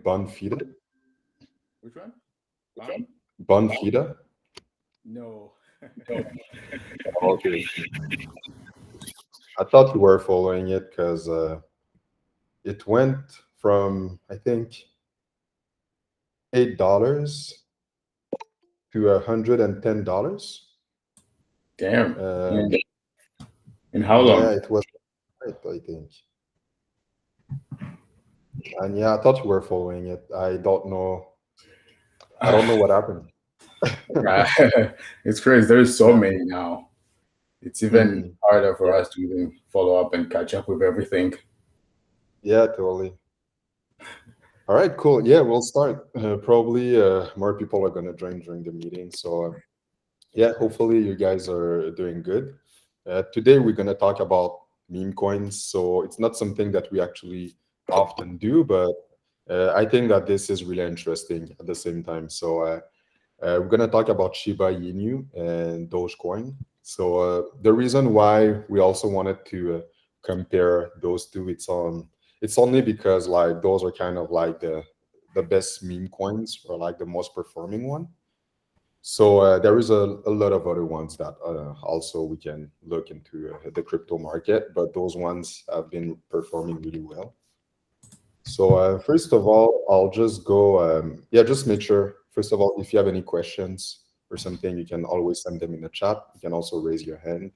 Bonfida? Which one? Bonfida? No. Okay. I thought you were following it because it went from, I think, $8 to $110. Damn. Um, And how yeah, long? it was right, I think. And yeah, I thought you were following it. I don't know. I don't know what happened. It's crazy. There's so many now. It's even Mhm. harder for us to even follow up and catch up with everything. Yeah, totally. All right, cool. Yeah, we'll start. Probably more people are gonna join during the meeting. So yeah, hopefully you guys are doing good. Today we're gonna talk about meme coins. So it's not something that we actually often do, but I think that this is really interesting at the same time. So we're gonna talk about Shiba Inu and Dogecoin. So the reason why we also wanted to compare those two, it's only because like those are kind of like the best meme coins or like the most performing one. So there is a lot of other ones that also we can look into the crypto market, but those ones have been performing really well. So first of all, I'll just go. Yeah, just make sure. First of all, if you have any questions or something, you can always send them in the chat. You can also raise your hand,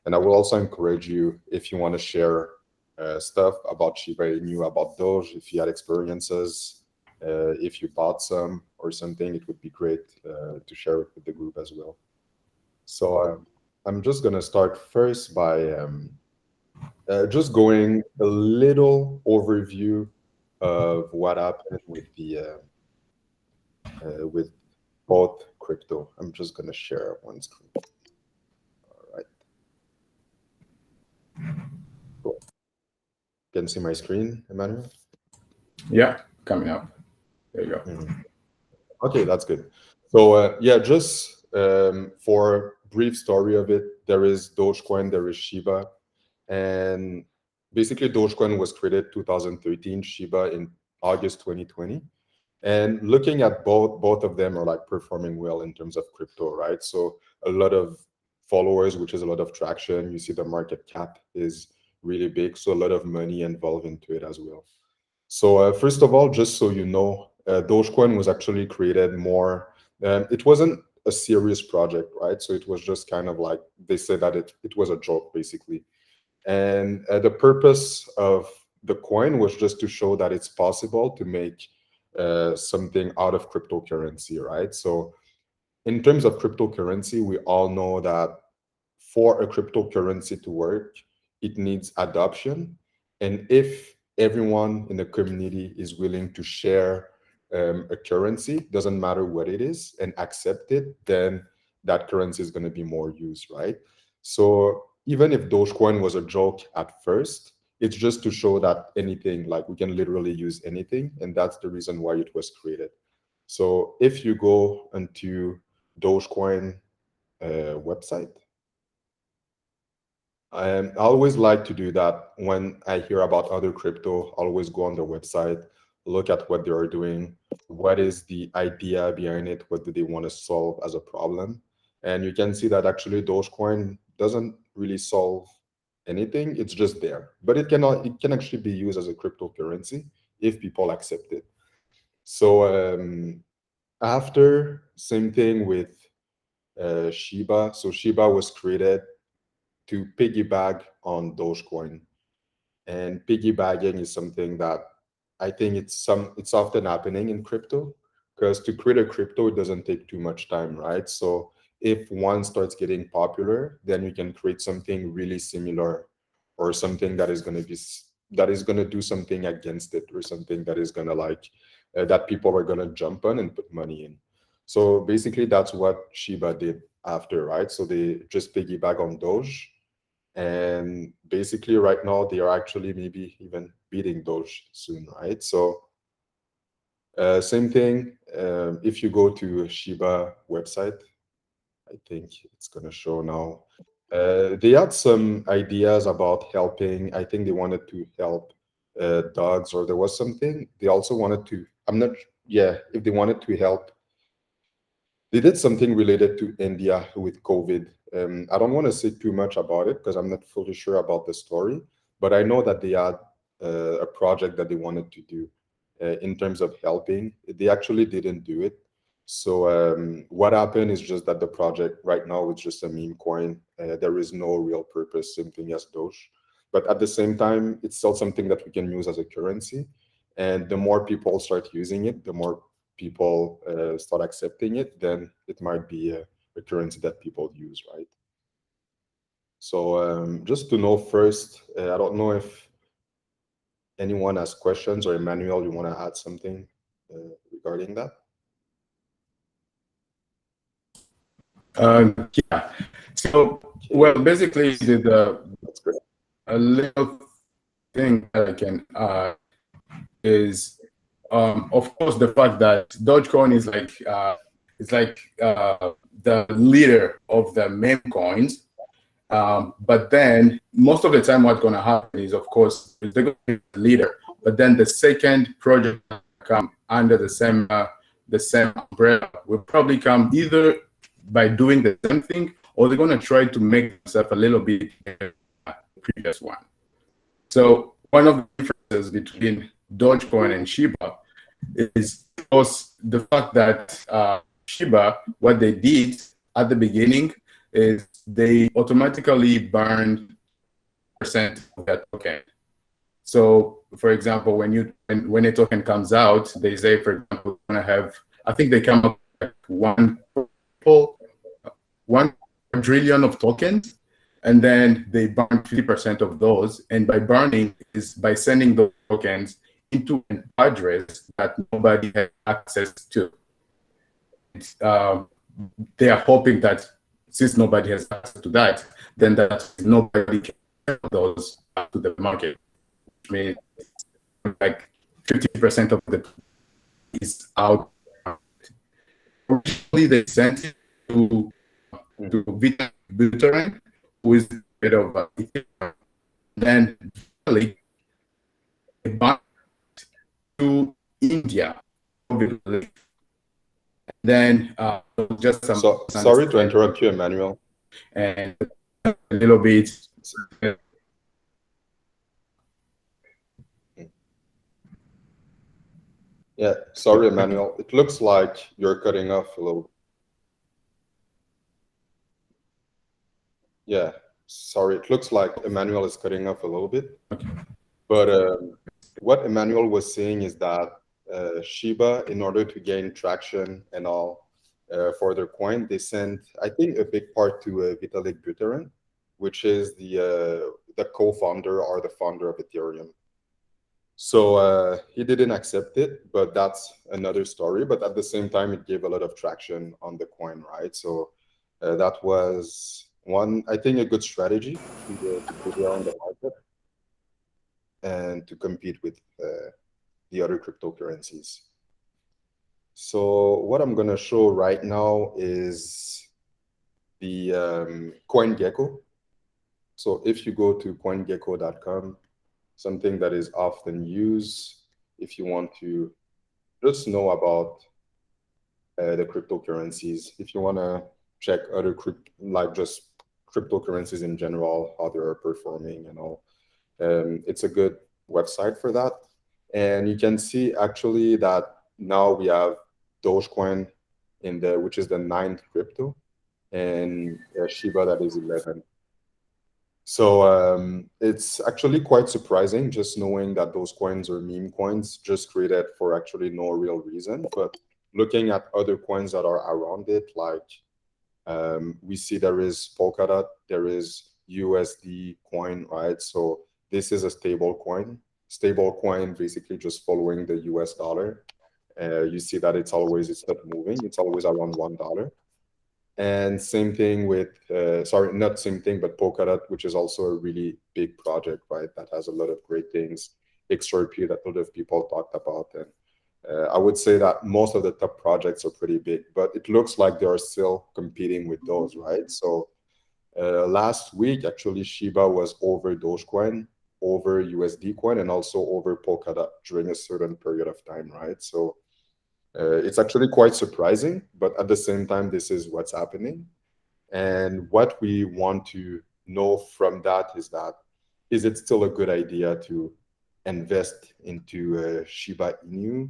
and I will also encourage you if you want to share stuff about Shiba Inu, about Doge, if you had experiences, if you bought some or something, it would be great to share it with the group as well. So I'm just gonna start first by just going a little overview of what happened with both crypto. I'm just gonna share one screen. All right, cool. You can see my screen, Emmanuel. Yeah, coming up. There you go. Mhm. Okay, that's good. So yeah, just for brief story of it, there is Dogecoin, there is Shiba, and basically Dogecoin was created 2013, Shiba in August 2020. And looking at both of them are like performing well in terms of crypto, right? So a lot of followers, which is a lot of traction. You see the market cap is really big, so a lot of money involved into it as well. So first of all, just so you know, Dogecoin was actually created more. It wasn't a serious project, right? So it was just kind of like they said that it was a joke basically, and the purpose of the coin was just to show that it's possible to make something out of cryptocurrency, right? So in terms of cryptocurrency, we all know that for a cryptocurrency to work, it needs adoption. And if everyone in the community is willing to share a currency, doesn't matter what it is, and accept it, then that currency is going to be more used, right? So even if Dogecoin was a joke at first, it's just to show that anything, like we can literally use anything. And that's the reason why it was created. So if you go into Dogecoin website, I always like to do that when I hear about other crypto. I always go on their website, look at what they are doing, what is the idea behind it, what do they want to solve as a problem. And you can see that actually Dogecoin doesn't really solve anything. It's just there. But it can actually be used as a cryptocurrency if people accept it. So after, same thing with Shiba. So Shiba was created to piggyback on Dogecoin. And piggybacking is something that I think it's often happening in crypto, because to create a crypto it doesn't take too much time, right? So if one starts getting popular, then you can create something really similar, or something that is going to do something against it, or something that is going to like that people are going to jump on and put money in. So basically that's what Shiba did after, right? So they just piggyback on Doge, and basically right now they are actually maybe even beating Doge soon, right? So same thing. If you go to Shiba website, I think it's gonna show now. They had some ideas about helping. I think they wanted to help dogs, or there was something. They also wanted to I'm not, yeah, if they wanted to help. They did something related to India with COVID. I don't want to say too much about it because I'm not fully sure about the story, but I know that they had a project that they wanted to do in terms of helping. They actually didn't do it. So what happened is just that the project right now is just a meme coin. There is no real purpose, same thing as Doge. But at the same time, it's still something that we can use as a currency. And the more people start using it, the more people start accepting it, then it might be a currency that people use, right? So just to know first, I don't know if anyone has questions, or Emmanuel, you want to add something regarding that? Yeah. So, well, basically, That's great. a little thing that I can add is, of course, the fact that Dogecoin is the leader of the meme coins. But then most of the time, what's going to happen is, of course, they're going to be the leader. But then the second project come under the same umbrella will probably come either by doing the same thing, or they're going to try to make themselves a little bit better than the previous one. So one of the differences between Dogecoin and Shiba is, of course, the fact that Shiba, what they did at the beginning is they automatically burned percent of that token. So, for example, when a token comes out, they say, for example, we're gonna have, I think they come up with one trillion of tokens, and then they burn 50% of those. And by burning is by sending those tokens into an address that nobody has access to. They are hoping that since nobody has access to that, then that nobody can sell those to the market. Which means like 50% of the is out. Originally, they sent it to Vita Buterin, who is the head of Ethereum. Then finally, they bought to India. Then just some. So sorry to interrupt you, Emmanuel. And a little bit. Yeah, sorry, Emmanuel. It looks like you're cutting off a little. Yeah, sorry. It looks like Emmanuel is cutting off a little bit. But what Emmanuel was saying is that Shiba, in order to gain traction and all for their coin, they sent, I think, a big part to Vitalik Buterin, which is the co-founder or the founder of Ethereum. So he didn't accept it, but that's another story. But at the same time, it gave a lot of traction on the coin, right? So that was one, I think, a good strategy to figure out the market and to compete with the other cryptocurrencies. So what I'm going to show right now is the CoinGecko. So if you go to coingecko.com, something that is often used if you want to just know about the cryptocurrencies, if you want to check other like just cryptocurrencies in general, how they are performing and all. It's a good website for that. And you can see actually that now we have Dogecoin which is the 9th crypto, and Shiba that is 11. So it's actually quite surprising just knowing that those coins are meme coins just created for actually no real reason. But looking at other coins that are around it, like we see there is Polkadot, there is USD coin, right? So this is a stable coin. Stable coin basically just following the US dollar. You see that it's not moving. It's always around $1. And same thing with, sorry, not same thing, but Polkadot, which is also a really big project, right? That has a lot of great things, XRP that a lot of people talked about. And I would say that most of the top projects are pretty big, but it looks like they are still competing with those, right? So last week, actually, Shiba was over Dogecoin. over USD coin and also over Polkadot during a certain period of time, right? So it's actually quite surprising, but at the same time, this is what's happening. And what we want to know from that, is it still a good idea to invest into Shiba Inu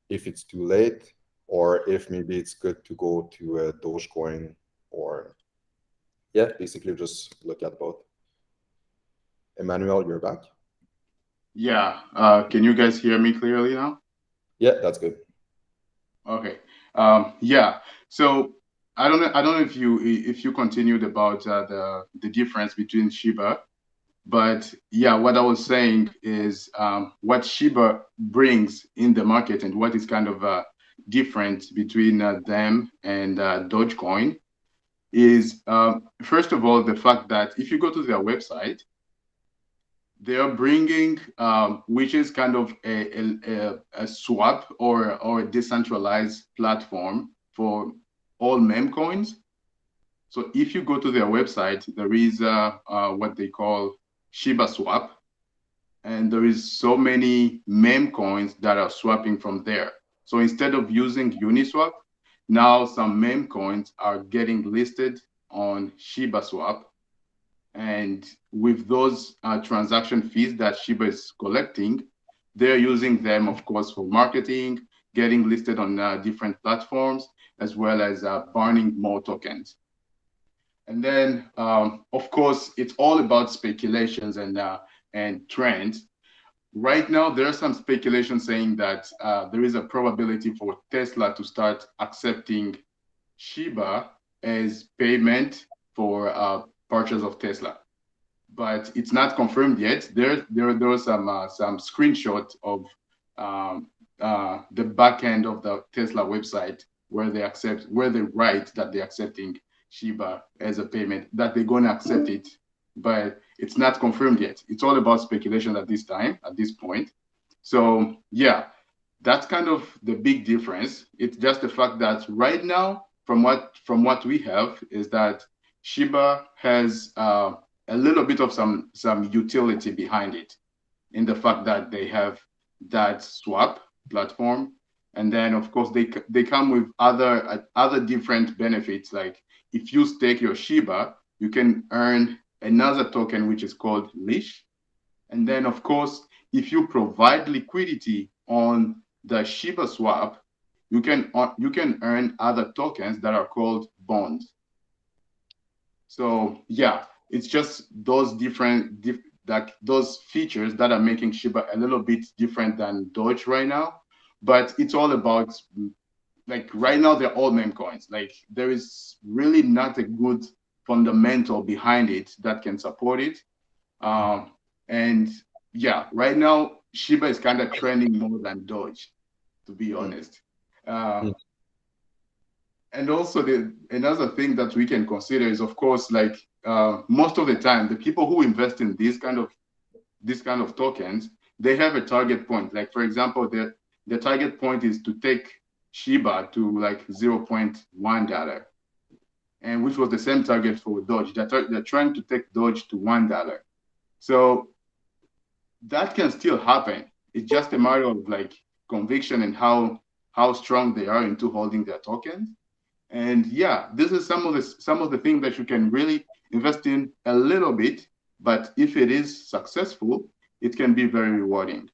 if it's too late, or if maybe it's good to go to Dogecoin, or yeah, basically just look at both. Emmanuel, you're back. Yeah. Can you guys hear me clearly now? Yeah, that's good. Okay. Yeah. So I don't know if you continued about the difference between Shiba, but yeah, what I was saying is what Shiba brings in the market and what is kind of different between them and Dogecoin is first of all the fact that if you go to their website, they are bringing, which is kind of a swap or a decentralized platform for all meme coins. So if you go to their website, there is what they call Shiba Swap, and there is so many meme coins that are swapping from there. So instead of using Uniswap, now some meme coins are getting listed on Shiba Swap, and with those transaction fees that Shiba is collecting, they're using them, of course, for marketing, getting listed on different platforms, as well as burning more tokens. And then, of course, it's all about speculations and trends. Right now, there are some speculation saying that there is a probability for Tesla to start accepting Shiba as payment for purchase of Tesla, but it's not confirmed yet. There was some screenshot of the back end of the Tesla website where they write that they're accepting Shiba as a payment, that they're going to accept it, but it's not confirmed yet. It's all about speculation at this point. So yeah, that's kind of the big difference. It's just the fact that right now, from what we have, is that Shiba has a little bit of some utility behind it, in the fact that they have that swap platform, and then of course they come with other different benefits. Like if you stake your Shiba, you can earn another token which is called Leash, and then of course if you provide liquidity on the Shiba swap, you can earn other tokens that are called bonds. So yeah, it's just those like those features that are making Shiba a little bit different than Doge right now. But it's all about, like right now they're all meme coins. Like there is really not a good fundamental behind it that can support it. And yeah, right now Shiba is kind of trending more than Doge, to be honest. Mm. And also another thing that we can consider is, of course, like most of the time, the people who invest in these kind of tokens, they have a target point. Like for example, the target point is to take Shiba to like $0.1, and which was the same target for Doge. They're trying to take Doge to $1. So that can still happen. It's just a matter of like conviction and how strong they are into holding their tokens. And yeah, this is some of the things that you can really invest in a little bit, but if it is successful, it can be very rewarding.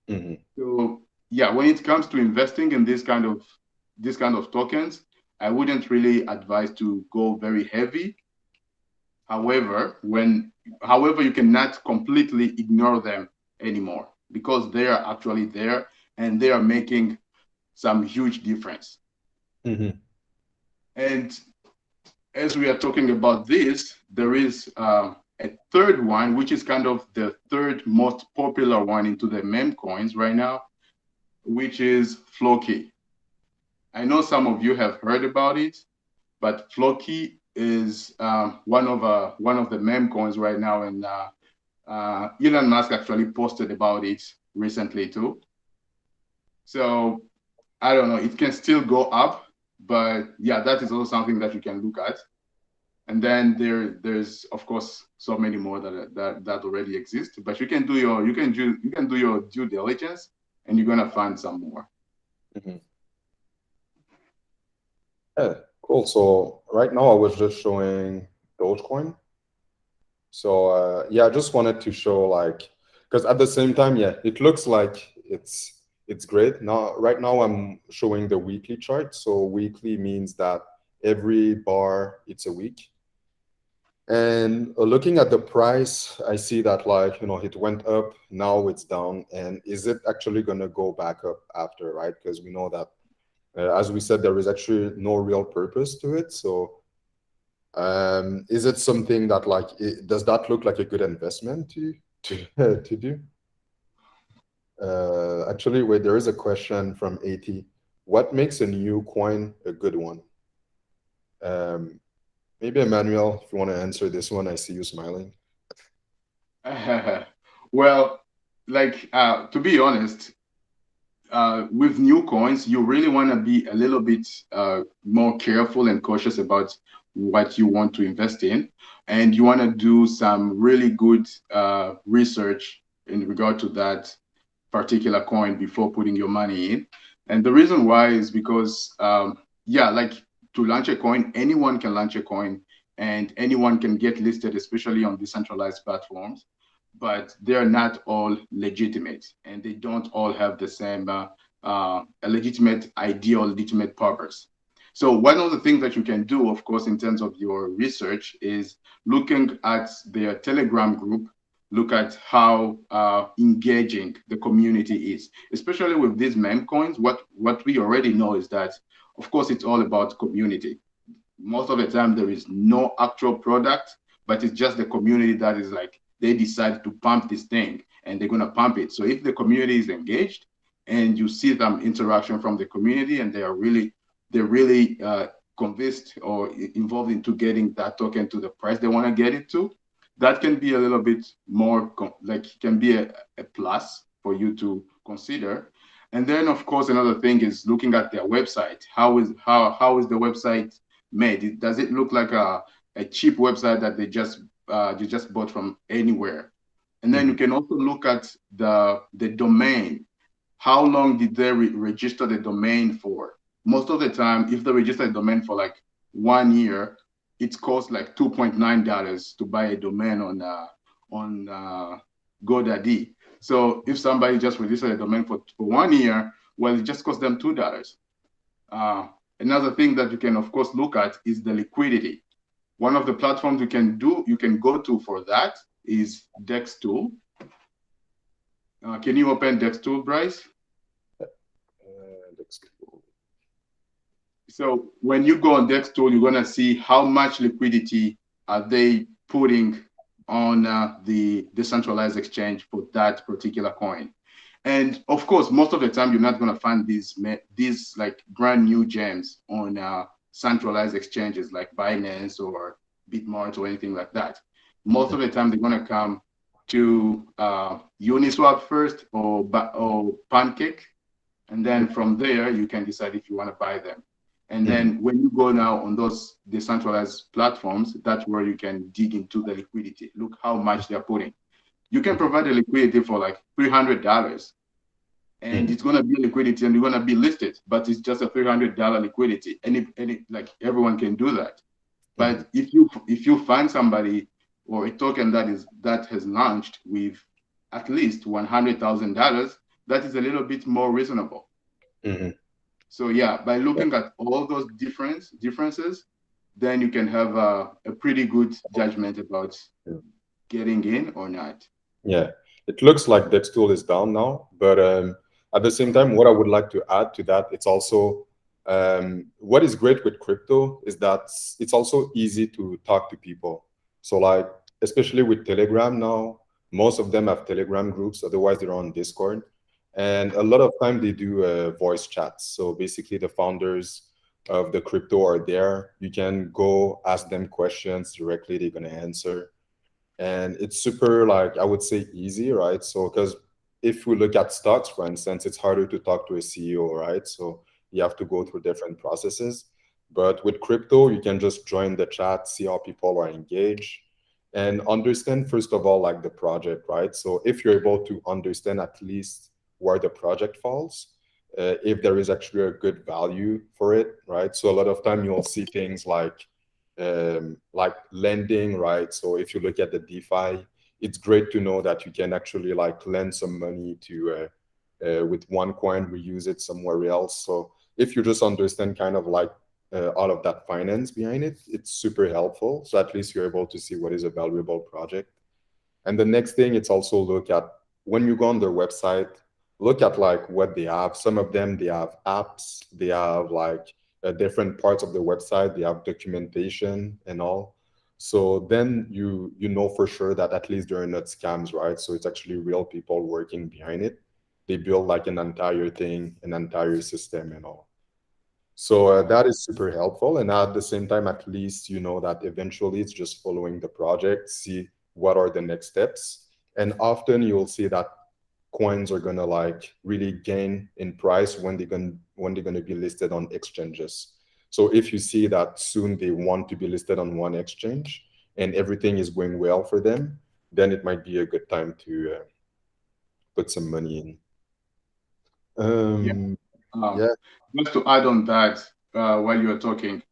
Mm-hmm. So yeah, when it comes to investing in this kind of tokens, I wouldn't really advise to go very heavy. However, you cannot completely ignore them anymore, because they are actually there and they are making some huge difference. Mm-hmm. And as we are talking about this, there is a third one, which is kind of the third most popular one into the meme coins right now, which is Floki. I know some of you have heard about it, but Floki is one of the meme coins right now, and Elon Musk actually posted about it recently too. So I don't know, it can still go up, but yeah, that is also something that you can look at. And then there's of course so many more that already exist. But you can do your due diligence, and you're gonna find some more. Mhm. Yeah, cool. So right now I was just showing Dogecoin. So yeah, I just wanted to show like, because at the same time, yeah, it looks like it's great. Now right now I'm showing the weekly chart. So weekly means that every bar it's a week. And looking at the price, I see that like, it went up, now it's down. And is it actually gonna go back up after, right? Because we know that as we said, there is actually no real purpose to it. So is it something that like does that look like a good investment to to do? Actually, wait, there is a question from 80. What makes a new coin a good one? Um, Maybe Emmanuel, if you want to answer this one, I see you smiling. Well, like to be honest, with new coins, you really want to be a little bit more careful and cautious about what you want to invest in. And you want to do some really good research in regard to that particular coin before putting your money in. And the reason why is because, yeah, like to launch a coin, anyone can launch a coin and anyone can get listed, especially on decentralized platforms, but they're not all legitimate and they don't all have the same a legitimate idea or legitimate purpose. So one of the things that you can do, of course, in terms of your research is looking at their Telegram group, look at how engaging the community is, especially with these meme coins. What we already know is that, of course, it's all about community. Most of the time, there is no actual product, but it's just the community that is like, they decide to pump this thing and they're going to pump it. So if the community is engaged and you see some interaction from the community and they're really convinced or involved into getting that token to the price they want to get it to, that can be a little bit more like can be a plus for you to consider. And then of course another thing is looking at their website. How is the website made? Does it look like a cheap website that they just bought from anywhere? And then you can also look at the domain. How long did they register the domain for? Most of the time, if they register a domain for like 1 year, it costs like $2.9 to buy a domain on GoDaddy. So if somebody just registered a domain for 1 year, well, it just costs them $2. Another thing that you can, of course, look at is the liquidity. One of the platforms you can go to for that is DexTool. Can you open DexTool, Bryce? So when you go on DexTool, you're gonna see how much liquidity are they putting on the decentralized exchange for that particular coin. And of course, most of the time, you're not gonna find these like brand new gems on centralized exchanges like Binance or Bitmart or anything like that. Most of the time, they're gonna come to Uniswap first or Pancake, and then from there you can decide if you want to buy them. And then when you go now on those decentralized platforms, that's where you can dig into the liquidity. Look how much they're putting. You can provide the liquidity for like $300, and it's gonna be liquidity, and you're gonna be listed, but it's just a $300 liquidity. Any like everyone can do that. But if you find somebody or a token that has launched with at least $100,000, that is a little bit more reasonable. So yeah, by looking at all those differences, then you can have a pretty good judgment about getting in or not. Yeah, it looks like DexTool is down now, but at the same time, what I would like to add to that, it's also what is great with crypto is that it's also easy to talk to people. So like, especially with Telegram now, most of them have Telegram groups, otherwise they're on Discord. And a lot of time they do voice chats. So basically the founders of the crypto are there. You can go ask them questions directly, they're gonna answer. And it's super, like, I would say easy, right? So because if we look at stocks, for instance, it's harder to talk to a CEO, right? So you have to go through different processes. But with crypto, you can just join the chat, see how people are engaged, and understand, first of all, like the project, right? So if you're able to understand at least where the project falls, if there is actually a good value for it, right? So a lot of time you'll see things like lending, right? So if you look at the DeFi, it's great to know that you can actually like lend some money to with one coin, reuse it somewhere else. So if you just understand kind of like all of that finance behind it, it's super helpful. So at least you're able to see what is a valuable project. And the next thing, it's also look at when you go on their website, look at like what they have. Some of them, they have apps, they have like different parts of the website, they have documentation and all. So then you know for sure that at least they're not scams, right? So it's actually real people working behind it. They build like an entire thing, an entire system and all. So that is super helpful. And at the same time, at least you know that eventually it's just following the project, see what are the next steps. And often you'll see that coins are gonna like really gain in price when they're gonna be listed on exchanges. So if you see that soon they want to be listed on one exchange and everything is going well for them, then it might be a good time to put some money in. Yeah. Yeah. Just to add on that, while you're talking,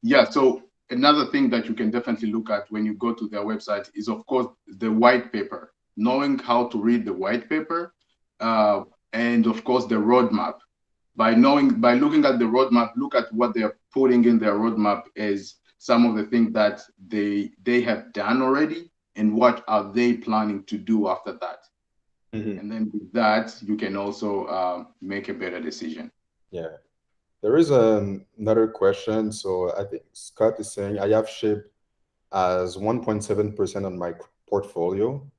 yeah. So another thing that you can definitely look at when you go to their website is, of course, the white paper. Knowing how to read the white paper, and of course the roadmap. By looking at the roadmap, look at what they're putting in their roadmap is some of the things that they have done already, and what are they planning to do after that. Mhm. And then with that, you can also make a better decision. Yeah. There is another question. So I think Scott is saying I have SHIB as 1.7% on my portfolio.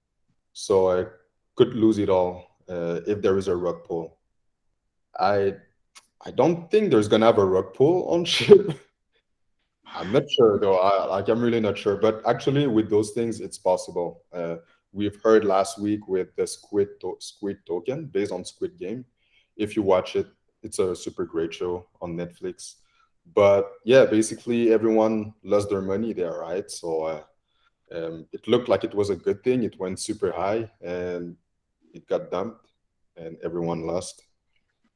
So I could lose it all if there is a rug pull. I I don't think there's gonna have a rug pull on SHIB. I'm not sure though. I'm really not sure. But actually, with those things, it's possible. We've heard last week with the Squid token based on Squid Game. If you watch it, it's a super great show on Netflix. But yeah, basically everyone lost their money there, right? So it looked like it was a good thing. It went super high and it got dumped, and everyone lost.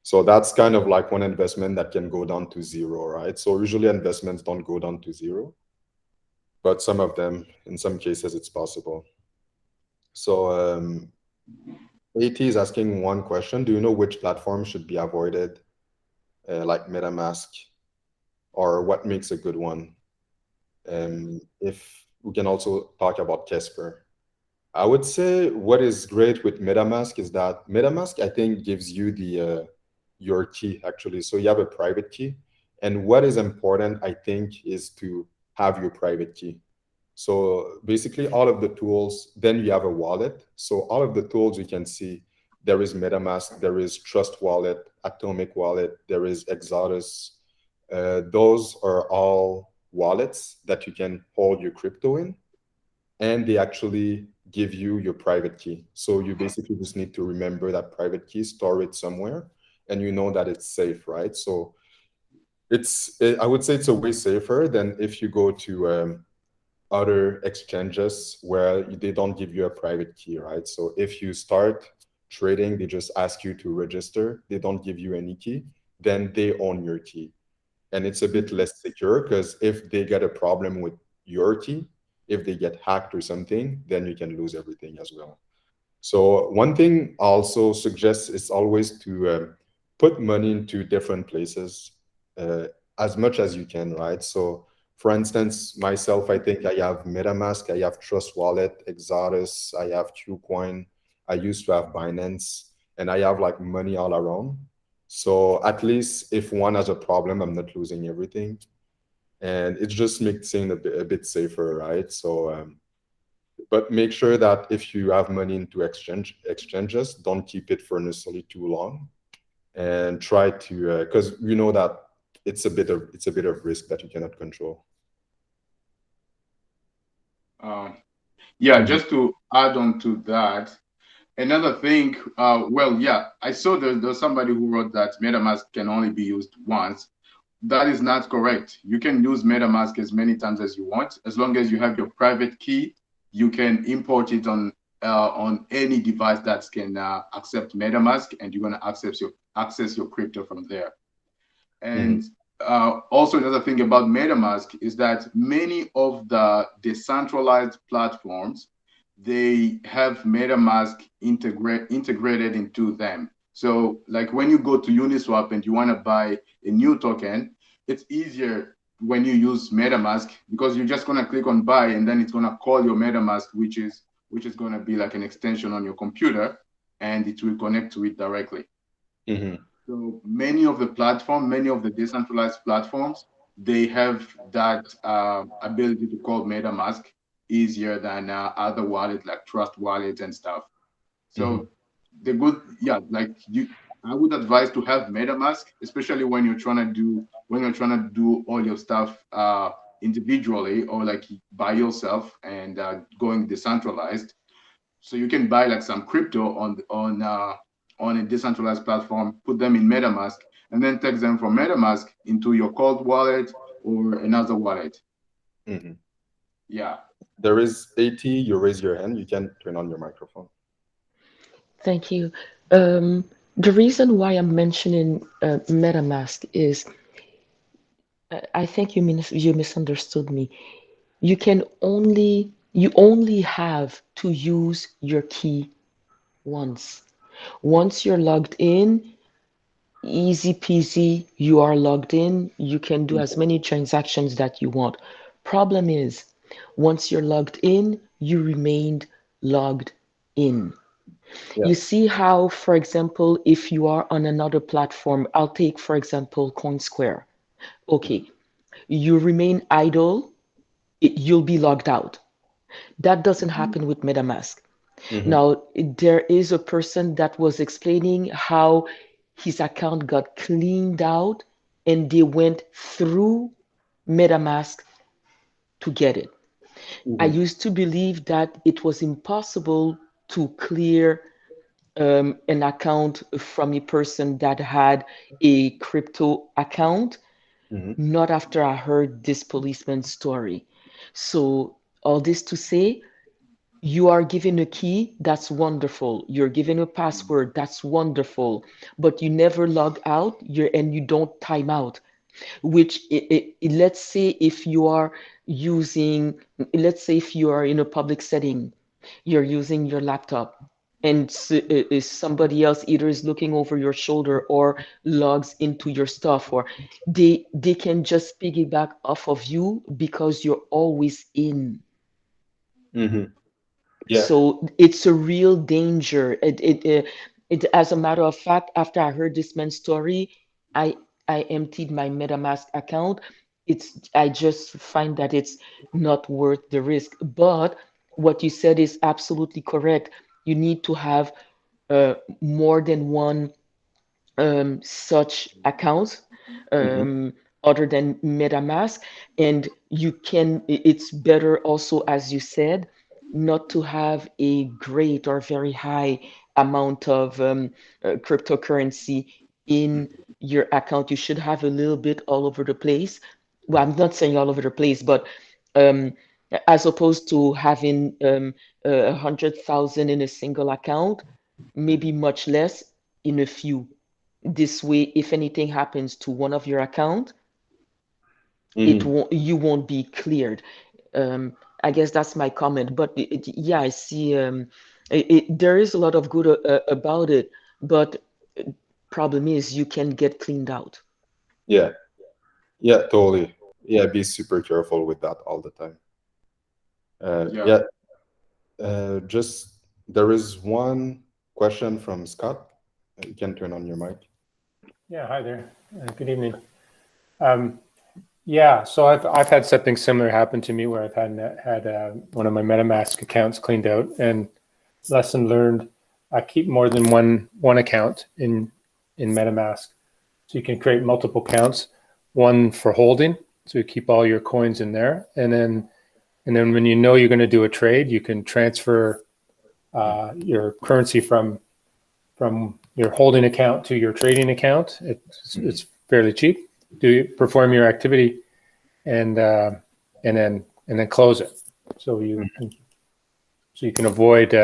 So that's kind of like one investment that can go down to zero, right? So usually investments don't go down to zero, but some of them, in some cases, it's possible. So AT is asking one question. Do you know which platform should be avoided, like MetaMask, or what makes a good one? If we can also talk about Casper. I would say what is great with MetaMask is that MetaMask, I think, gives you the your key actually. So you have a private key, and what is important, I think, is to have your private key. So basically, all of the tools. Then you have a wallet. So all of the tools you can see. There is MetaMask, there is Trust Wallet, Atomic Wallet, there is Exodus. Those are all wallets that you can hold your crypto in, and they actually give you your private key. So you basically just need to remember that private key, store it somewhere, and you know that it's safe, right? So I would say it's a way safer than if you go to other exchanges where they don't give you a private key, right? So if you start trading, they just ask you to register. They don't give you any key. Then they own your key, and it's a bit less secure because if they get a problem with your key, if they get hacked or something, then you can lose everything as well. So one thing I also suggest is always to put money into different places uh, as much as you can, right? So for instance, myself, I think I have MetaMask, I have Trust Wallet, Exodus, I have Qcoin, I used to have Binance, and I have like money all around. So at least if one has a problem, I'm not losing everything. And it just makes things a bit safer, right? So but make sure that if you have money into exchanges, don't keep it for necessarily too long, and try to because you know that it's a bit of risk that you cannot control. Yeah, Mhm. just to add on to that, another thing, yeah, I saw there's somebody who wrote that MetaMask can only be used once. that is not correct. You can use MetaMask as many times as you want, as long as you have your private key. You can import it on any device that can accept MetaMask, and you're gonna access your crypto from there. And also another thing about MetaMask is that many of the decentralized platforms, they have MetaMask integrated into them. So like when you go to Uniswap and you want to buy a new token, it's easier when you use MetaMask because you're just gonna click on buy and then it's gonna call your MetaMask, which is gonna be like an extension on your computer, and it will connect to it directly. So many of the decentralized platforms, they have that ability to call MetaMask easier than other wallets like Trust Wallet and stuff. So the good, yeah, like I would advise to have MetaMask, especially when you're trying to do all your stuff individually or like by yourself and going decentralized. So you can buy like some crypto on a decentralized platform, put them in MetaMask, and then take them from MetaMask into your cold wallet or another wallet. Yeah. There is AT, you raise your hand, you can turn on your microphone. Thank you. The reason why I'm mentioning MetaMask is I think you misunderstood me. You only have to use your key once. Once you're logged in, easy peasy, you are logged in. You can do as many transactions that you want. Problem is, once you're logged in, you remained logged in. Yeah. You see how, for example, if you are on another platform, I'll take, for example, CoinSquare. Okay, you remain idle, you'll be logged out. That doesn't happen with MetaMask. Now, there is a person that was explaining how his account got cleaned out and they went through MetaMask to get it. I used to believe that it was impossible to clear an account from a person that had a crypto account, not after I heard this policeman's story. So, all this to say, you are given a key, that's wonderful. You're given a password, that's wonderful. But you never log out, and you don't time out. Which, let's say if you are let's say if you are in a public setting, you're using your laptop, and somebody else either is looking over your shoulder or logs into your stuff, or they can just piggyback off of you because you're always in. Yeah. So it's a real danger. As a matter of fact, after I heard this man's story, I I emptied my MetaMask account. I just find that it's not worth the risk. But what you said is absolutely correct. You need to have more than one such accounts other than MetaMask. And it's better also, as you said, not to have a great or very high amount of cryptocurrency in your account. You should have a little bit all over the place. Well, I'm not saying all over the place, but um, as opposed to having 100,000 in a single account, maybe much less in a few. This way, if anything happens to one of your account, you won't be cleared. I guess that's my comment. But yeah, I see. There is a lot of good about it, but problem is you can get cleaned out. Yeah. Yeah, totally. Yeah, be super careful with that all the time. Yeah. Just there is one question from Scott. You can turn on your mic. Yeah, hi there. Good evening. Yeah, so I've had something similar happen to me where I've had one of my MetaMask accounts cleaned out, and lesson learned, I keep more than one account in MetaMask. So you can create multiple accounts, one for holding, so you keep all your coins in there, and then when you know you're going to do a trade, you can transfer your currency from your holding account to your trading account. It's fairly cheap. perform your activity, and then close it. So you can avoid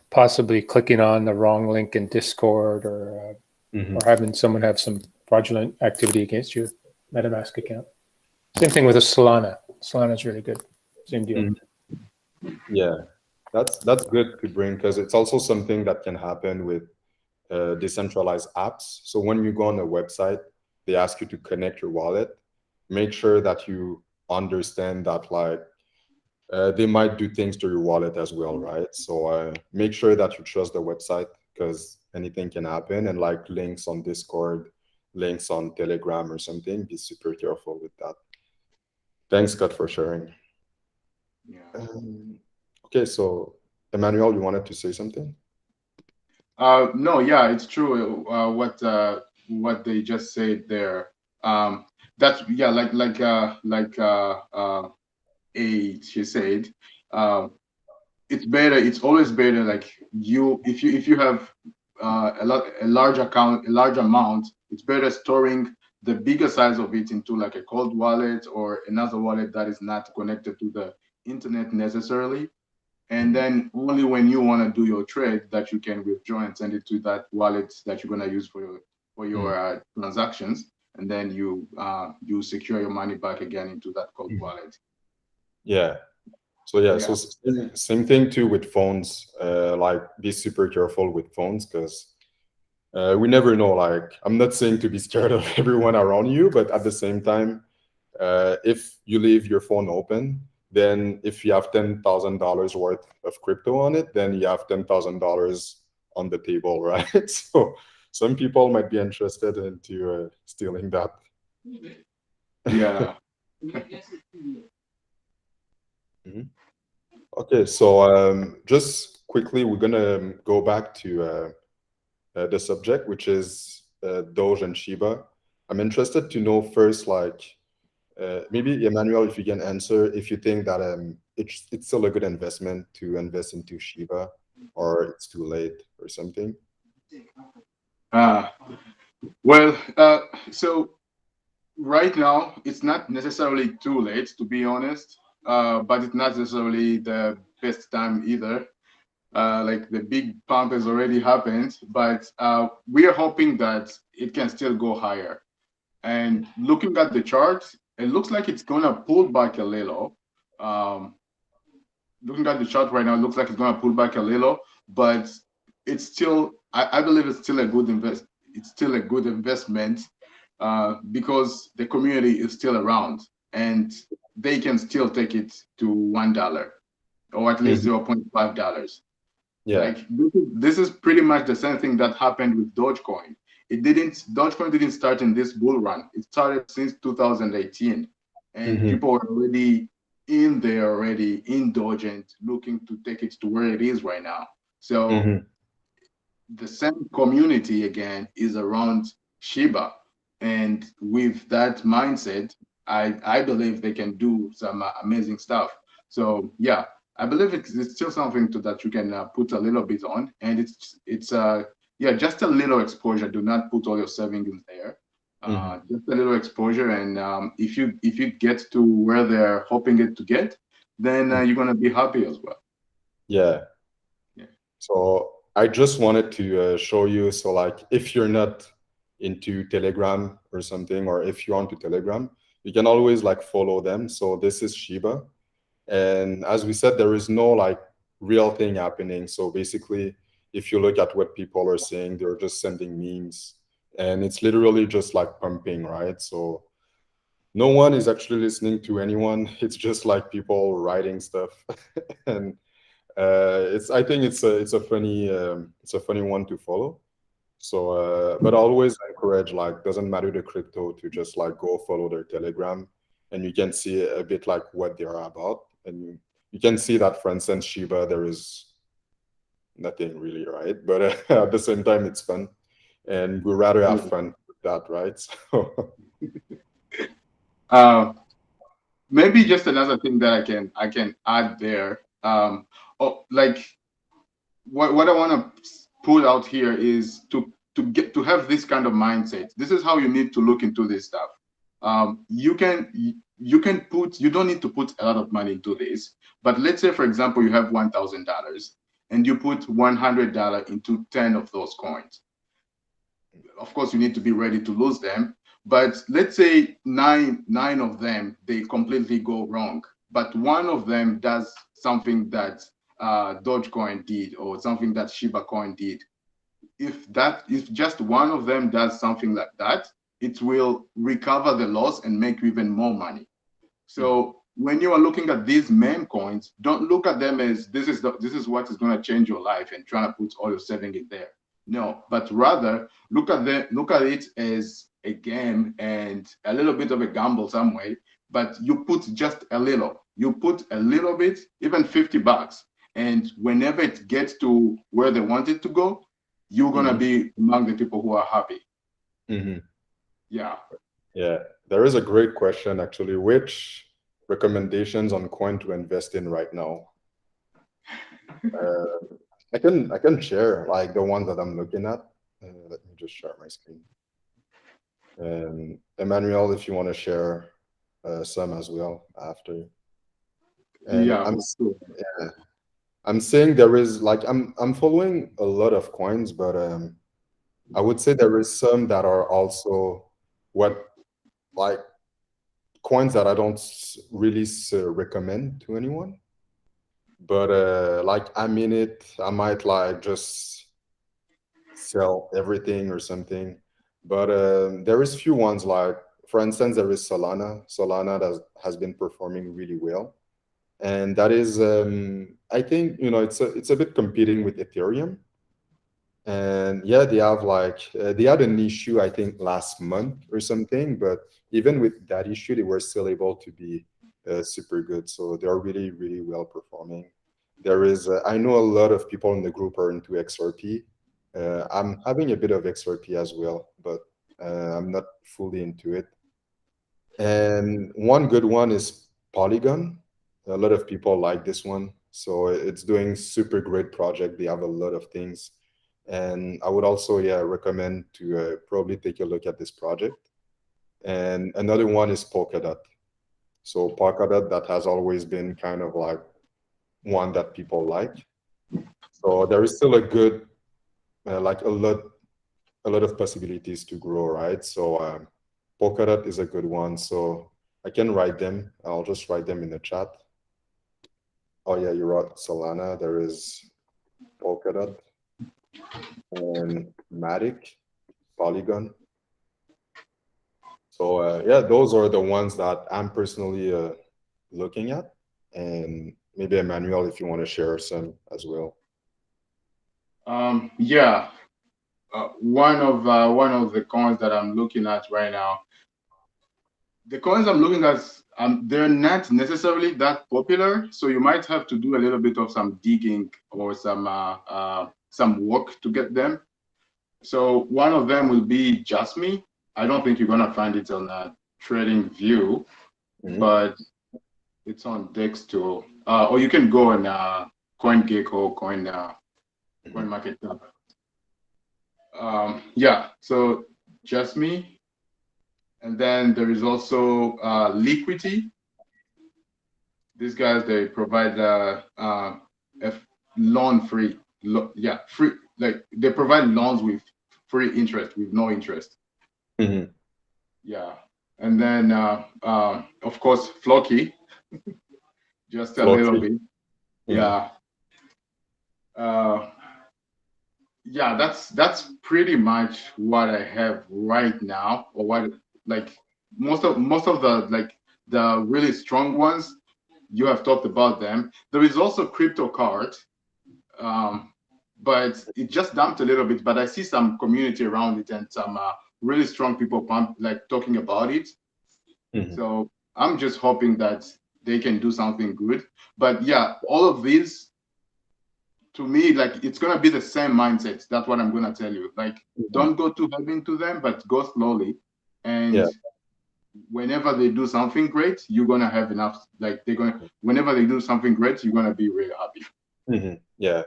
possibly clicking on the wrong link in Discord or having someone have some fraudulent activity against your MetaMask account. Same thing with a Solana. Solana is really good. Same deal. Yeah, that's good to bring, because it's also something that can happen with decentralized apps. So when you go on a website, they ask you to connect your wallet. Make sure that you understand that like they might do things to your wallet as well, right? So make sure that you trust the website, because anything can happen. And like links on Discord, links on Telegram or something, be super careful with that. Thanks, Scott, for sharing. Yeah. Okay, so Emmanuel, you wanted to say something? No, yeah, it's true. What they just said there. That's yeah, she said. It's better. It's always better. Like if you have a large amount, it's better storing the bigger size of it into like a cold wallet or another wallet that is not connected to the internet necessarily. And then only when you want to do your trade that you can withdraw and send it to that wallet that you're gonna use for your transactions, and then you secure your money back again into that cold wallet. Yeah. So so same thing too with phones. Like be super careful with phones, because we never know. Like I'm not saying to be scared of everyone around you, but at the same time, if you leave your phone open, then if you have $10,000 worth of crypto on it, then you have $10,000 on the table, right? So some people might be interested into stealing that. Yeah. Okay, so just quickly, we're gonna go back to the subject, which is Doge and Shiba. I'm interested to know first, like, maybe Emmanuel, if you can answer, if you think that it's still a good investment to invest into Shiba, or it's too late or something. So right now it's not necessarily too late, to be honest, but it's not necessarily the best time either. Like the big pump has already happened, but we are hoping that it can still go higher. And looking at the chart, it looks like it's gonna pull back a little. Looking at the chart right now, it looks like it's gonna pull back a little, but it's still, I believe it's still a good investment because the community is still around and they can still take it to $1 or at least $0.5. Yeah. Like this is pretty much the same thing that happened with Dogecoin. Dogecoin didn't start in this bull run. It started since 2018, and people were already in there already in Doge and looking to take it to where it is right now. So the same community again is around Shiba, and with that mindset, I believe they can do some amazing stuff. So yeah, I believe it's still something that you can put a little bit on, and it's just a little exposure. Do not put all your savings in there. Just a little exposure, and if you get to where they're hoping it to get, then you're gonna be happy as well. Yeah. So I just wanted to show you. So like, if you're not into Telegram or something, or if you're onto Telegram, you can always like follow them. So this is Shiba. And as we said, there is no like real thing happening. So basically, if you look at what people are saying, they're just sending memes, and it's literally just like pumping, right? So no one is actually listening to anyone. It's just like people writing stuff, and I think it's a funny one to follow. So but I always encourage, like, doesn't matter the crypto, to just like go follow their Telegram, and you can see a bit like what they are about, and you can see that, for instance, Shiba, there is nothing really, right? But at the same time, it's fun, and we rather have fun with that, right? So maybe just another thing that I can add there. Like what I want to pull out here is to have this kind of mindset. This is how you need to look into this stuff. you can put, you don't need to put a lot of money into this, but let's say, for example, you have $1,000 and you put $100 into 10 of those coins. Of course, you need to be ready to lose them, but let's say nine of them, they completely go wrong, but one of them does something that Dogecoin did, or something that Shiba Coin did. If just one of them does something like that, it will recover the loss and make you even more money. So when you are looking at these meme coins, don't look at them as this is what is going to change your life and trying to put all your saving in there. No, but rather look at it as a game and a little bit of a gamble some way. But you put just a little. You put a little bit, even $50, and whenever it gets to where they want it to go, you're gonna be among the people who are happy. Yeah. Yeah, there is a great question actually. Which recommendations on coin to invest in right now? I can share like the ones that I'm looking at. Let me just share my screen. Emmanuel, if you want to share some as well after. And Yeah. I'm saying there is like I'm following a lot of coins, but I would say there is some that are also like coins that I don't really recommend to anyone. But like I might like just sell everything or something. But there is few ones like, for instance, there is Solana. Solana that has been performing really well, and that is I think it's a bit competing with Ethereum. And yeah, they have like they had an issue I think last month or something, but even with that issue, they were still able to be super good. So they're really, really well performing. There is I know a lot of people in the group are into XRP. I'm having a bit of XRP as well, but I'm not fully into it. And one good one is Polygon. A lot of people like this one, so it's doing super great project. They have a lot of things. And I would also, recommend to probably take a look at this project. And another one is Polkadot. So Polkadot, that has always been kind of like one that people like. So there is still a good, like a lot of possibilities to grow, right? So Polkadot is a good one. So I can write them. I'll just write them in the chat. Oh yeah, you wrote Solana. There is Polkadot. And Matic, Polygon. So yeah, those are the ones that I'm personally looking at. And maybe Emmanuel, if you want to share some as well. Yeah. One of the coins that I'm looking at right now. The coins I'm looking at, they're not necessarily that popular, so you might have to do a little bit of some digging or some work to get them. So one of them will be Just Me. I don't think you're gonna find it on Trading View, but it's on Dexto. Or you can go on CoinGecko, CoinMarketCap. Yeah, so Just Me. And then there is also Liquidity. These guys, they provide loan-free, free. Like they provide loans with free interest, with no interest. Yeah, and then of course Floki, just a little bit. Yeah. Yeah, that's pretty much what I have right now, or what like most of the really strong ones. You have talked about them. There is also CryptoCart, but it just dumped a little bit. But I see some community around it and some really strong people talking about it. So I'm just hoping that they can do something good. But yeah, all of these, to me, like it's gonna be the same mindset. That's what I'm gonna tell you. Like, don't go too heavy into them, but go slowly. And whenever they do something great, you're gonna have enough. Like whenever they do something great, you're gonna be really happy. Yeah.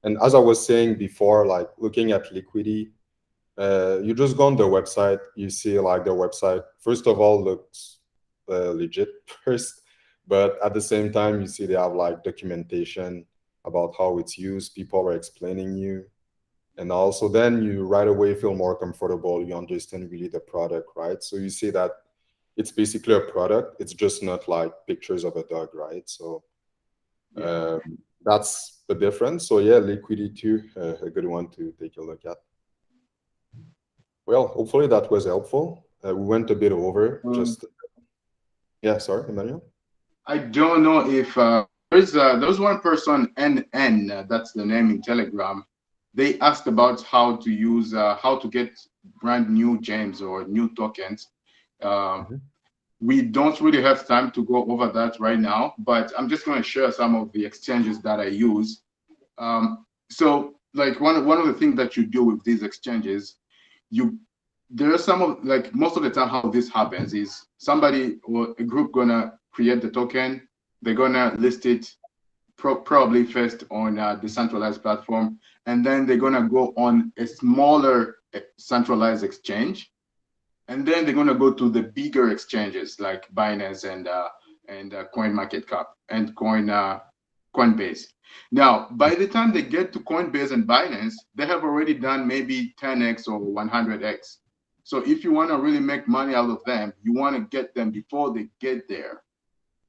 And as I was saying before, like looking at Liquidity, You just go on the website. You see like the website, first of all, looks legit first, but at the same time, you see they have like documentation about how it's used. People are explaining you. And also then you right away feel more comfortable. You understand really the product, right? So you see that it's basically a product. It's just not like pictures of a dog, right? So that's the difference. So yeah, Liquidity, a good one to take a look at. Well, hopefully that was helpful. We went a bit over. Yeah, sorry, Emmanuel. I don't know if there's one person, NN, that's the name in Telegram. They asked about how to use how to get brand new gems or new tokens. We don't really have time to go over that right now, but I'm just going to share some of the exchanges that I use. So like one of the things that you do with these exchanges, there are some of, like most of the time how this happens is somebody or a group gonna create the token, they're gonna list it probably first on a decentralized platform, and then they're gonna go on a smaller centralized exchange, and then they're gonna go to the bigger exchanges like Binance and CoinMarketCap and Coinbase. Now, by the time they get to Coinbase and Binance, they have already done maybe 10x or 100x. So if you want to really make money out of them, you want to get them before they get there.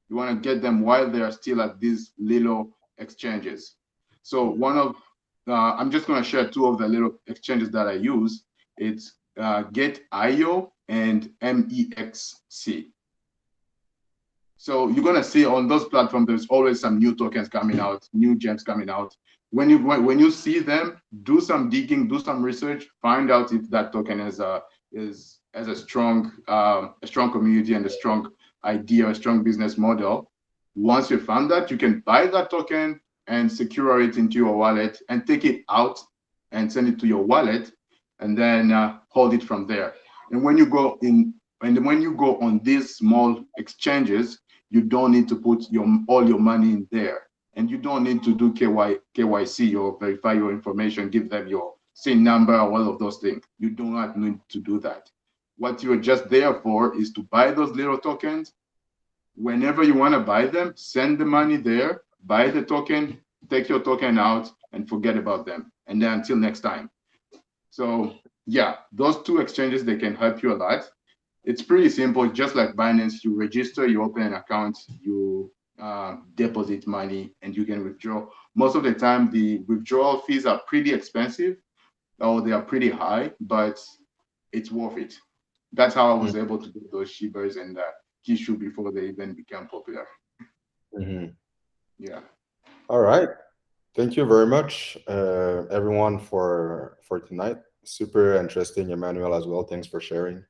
You want to get them while they are still at these little exchanges. So I'm just going to share two of the little exchanges that I use. It's Get.io and MEXC. So you're going to see on those platforms, there's always some new tokens coming out, new gems coming out. When you see them, do some digging, do some research, find out if that token has a strong community and a strong idea, a strong business model. Once you found that, you can buy that token and secure it into your wallet and take it out and send it to your wallet, and then hold it from there. And when you go on these small exchanges, you don't need to put all your money in there, and you don't need to do KYC or verify your information, give them your SIN number, all of those things. You do not need to do that. What you're just there for is to buy those little tokens. Whenever you want to buy them, send the money there, buy the token, take your token out, and forget about them. And then until next time. So yeah, those two exchanges, they can help you a lot. It's pretty simple. Just like Binance, you register, you open an account, you deposit money, and you can withdraw. Most of the time, the withdrawal fees are pretty expensive, or they are pretty high, but it's worth it. That's how I was able to get those Shibas and Kishu before they even became popular. Yeah. All right. Thank you very much, everyone, for tonight. Super interesting, Emmanuel, as well. Thanks for sharing.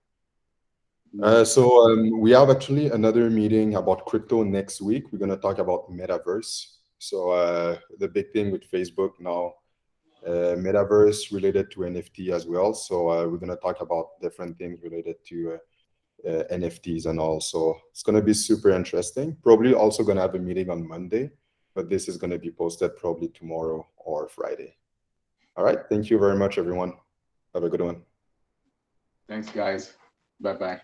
So we have actually another meeting about crypto next week. We're going to talk about metaverse. So the big thing with Facebook now, metaverse related to NFT as well. So we're going to talk about different things related to NFTs and all. So it's going to be super interesting. Probably also going to have a meeting on Monday, but this is going to be posted probably tomorrow or Friday. All right. Thank you very much, everyone. Have a good one. Thanks, guys. Bye-bye.